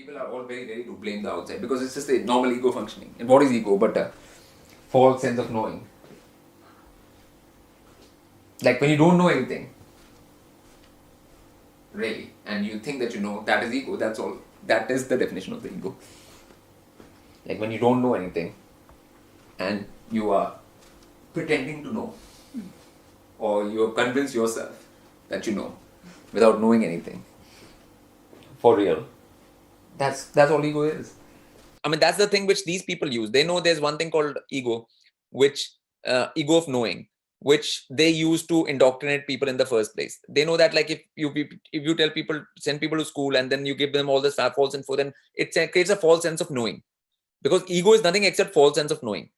People are all very ready to blame the outside because it's just a normal ego functioning. And what is ego but a false sense of knowing? Like when you don't know anything, really, and you think that you know, that is ego, that's all. That is the definition of the ego. Like when you don't know anything and you are pretending to know, or you convince yourself that you know without knowing anything. For real. That's all ego is. I mean, that's the thing which these people use. They know there's one thing called ego, which ego of knowing, which they use to indoctrinate people in the first place. They know that, like, if you tell people, send people to school, and then you give them all this false info, then it creates a false sense of knowing, because ego is nothing except false sense of knowing.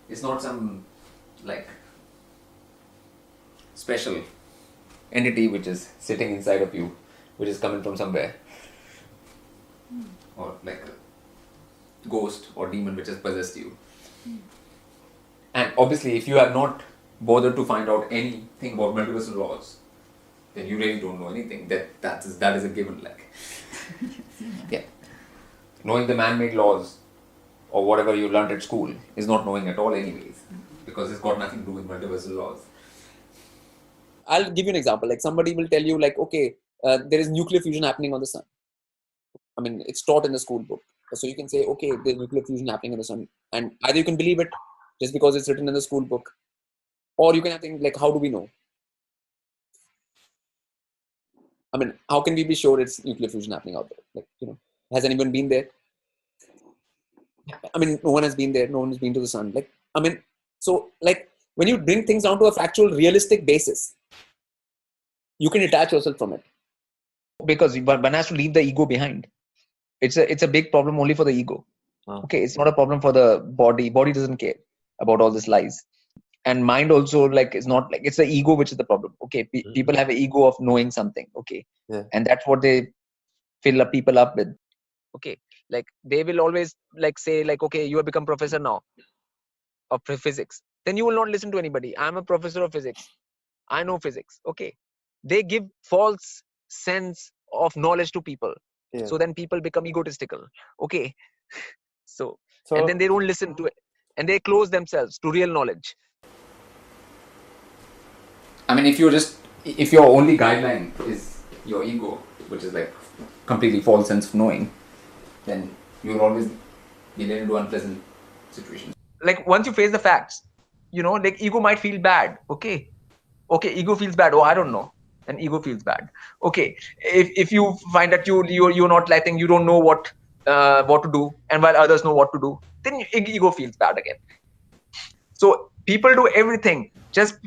It's not some like special entity which is sitting inside of you, which is coming from somewhere, or like a ghost or demon which has possessed you. And obviously, if you are not bothered to find out anything about multiversal laws, then you really don't know anything. That is a given. Like, yeah, knowing the man-made laws or whatever you learned at school is not knowing at all, anyways, because it's got nothing to do with multiversal laws. I'll give you an example. Like, somebody will tell you, like, okay, there is nuclear fusion happening on the sun. I mean, it's taught in the school book. So you can say, okay, there's nuclear fusion happening on the sun. And either you can believe it just because it's written in the school book, or you can think, like, how do we know? I mean, how can we be sure it's nuclear fusion happening out there? Like, you know, has anyone been there? I mean, no one has been there. No one has been to the sun. Like, I mean, so, like, when you bring things down to a factual, realistic basis, you can detach yourself from it. Because one has to leave the ego behind. It's a big problem only for the ego. Wow. Okay, it's not a problem for the body. Body doesn't care about all this lies. And mind also, like, is not like, it's the ego which is the problem. Okay, people have an ego of knowing something. Okay, yeah. And that's what they fill up people up with. Okay, like they will always like say, like, okay, you have become professor now of physics. Then you will not listen to anybody. I'm a professor of physics. I know physics. Okay, they give false sense of knowledge to people. Yeah. So then people become egotistical. Okay, so and then they don't listen to it, and they close themselves to real knowledge. I mean, if your only guideline is your ego, which is like completely false sense of knowing, then you'll always be led into unpleasant situations. Like, once you face the facts, you know, like, ego might feel bad. Okay, ego feels bad. Oh, I don't know. And ego feels bad. Okay, if you find that you're not letting, you don't know what to do, and while others know what to do, then ego feels bad again. So people do everything just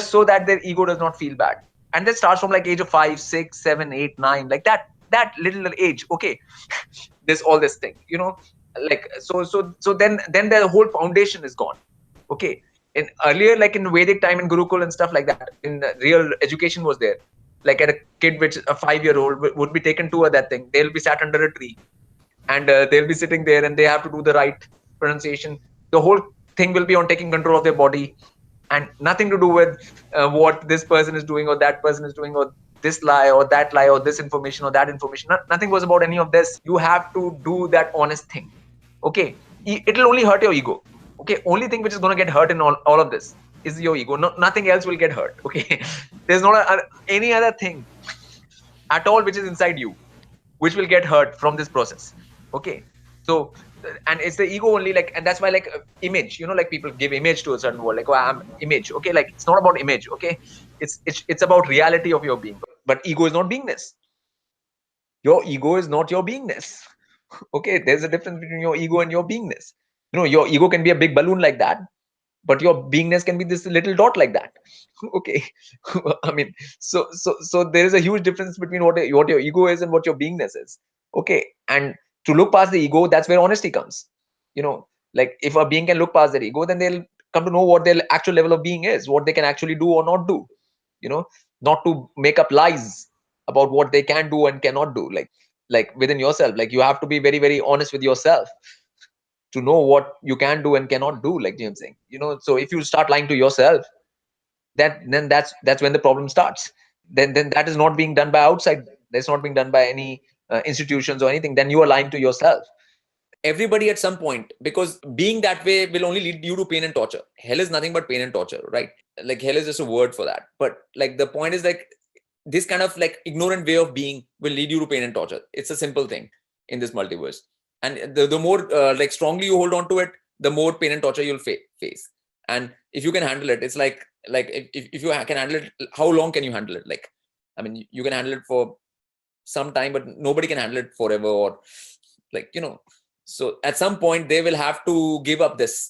so that their ego does not feel bad, and that starts from like age of 5, 6, 7, 8, 9, like that little age. Okay, this all this thing, you know, like, so then the whole foundation is gone. Okay, in earlier, like in Vedic time, in Gurukul and stuff like that, in real education was there. Like, at a kid which a 5-year-old would be taken to that thing, they'll be sat under a tree, and they'll be sitting there, and they have to do the right pronunciation. The whole thing will be on taking control of their body, and nothing to do with what this person is doing or that person is doing, or this lie or that lie, or this information or that information. Nothing was about any of this. You have to do that honest thing. Okay, it'll only hurt your ego. Okay, only thing which is going to get hurt in all of this is your ego. Nothing else will get hurt. Okay, there's not any other thing at all which is inside you which will get hurt from this process. Okay, so, and it's the ego only, like, and that's why, like, image, you know, like, people give image to a certain word, like, oh, I'm image. Okay, like, it's not about image. Okay, it's about reality of your being. But ego is not beingness. Your ego is not your beingness. Okay, there's a difference between your ego and your beingness. You know, your ego can be a big balloon like that, but your beingness can be this little dot like that. Okay, I mean, so there is a huge difference between what your ego is and what your beingness is. Okay, and to look past the ego, that's where honesty comes. You know, like, if a being can look past their ego, then they'll come to know what their actual level of being is, what they can actually do or not do. You know, not to make up lies about what they can do and cannot do. Like within yourself, like, you have to be very, very honest with yourself to know what you can do and cannot do, like James saying, you know. So if you start lying to yourself, then that's when the problem starts. Then that is not being done by outside. That's not being done by any institutions or anything, then you are lying to yourself. Everybody at some point, because being that way will only lead you to pain and torture. Hell is nothing but pain and torture, right? Like hell is just a word for that. But like the point is like this kind of like ignorant way of being will lead you to pain and torture. It's a simple thing in this multiverse. And the more like strongly you hold on to it, the more pain and torture you'll face. And if you can handle it, it's like if you can handle it, how long can you handle it? Like, I mean, you can handle it for some time, but nobody can handle it forever, or like, you know. So at some point they will have to give up this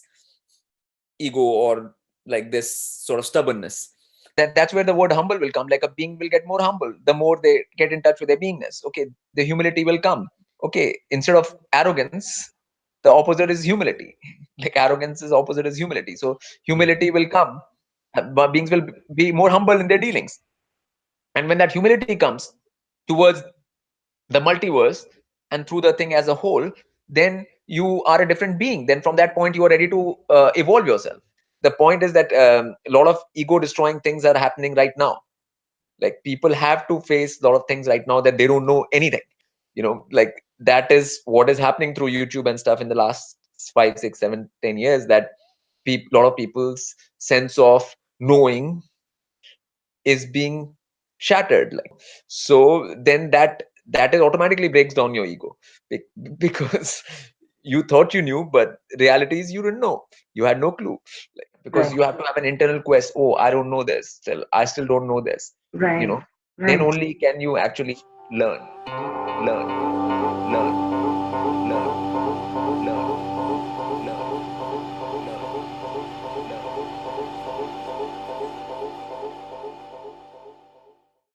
ego or like this sort of stubbornness. That's where the word humble will come. Like a being will get more humble the more they get in touch with their beingness. Okay, the humility will come. Okay, instead of arrogance, the opposite is humility. Like arrogance is opposite is humility. So humility will come. But beings will be more humble in their dealings. And when that humility comes towards the multiverse and through the thing as a whole, then you are a different being. Then from that point, you are ready to evolve yourself. The point is that a lot of ego destroying things are happening right now. Like people have to face a lot of things right now that they don't know anything. Like that is what is happening through YouTube and stuff in the last 5, 6, 7, 10 years, that a lot of people's sense of knowing is being shattered. Like, so then that is automatically breaks down your ego. Because you thought you knew, but reality is you didn't know. You had no clue. Like, because you have to have an internal quest. Oh, I don't know this, I still don't know this. Right. Then only can you actually learn learn learn learn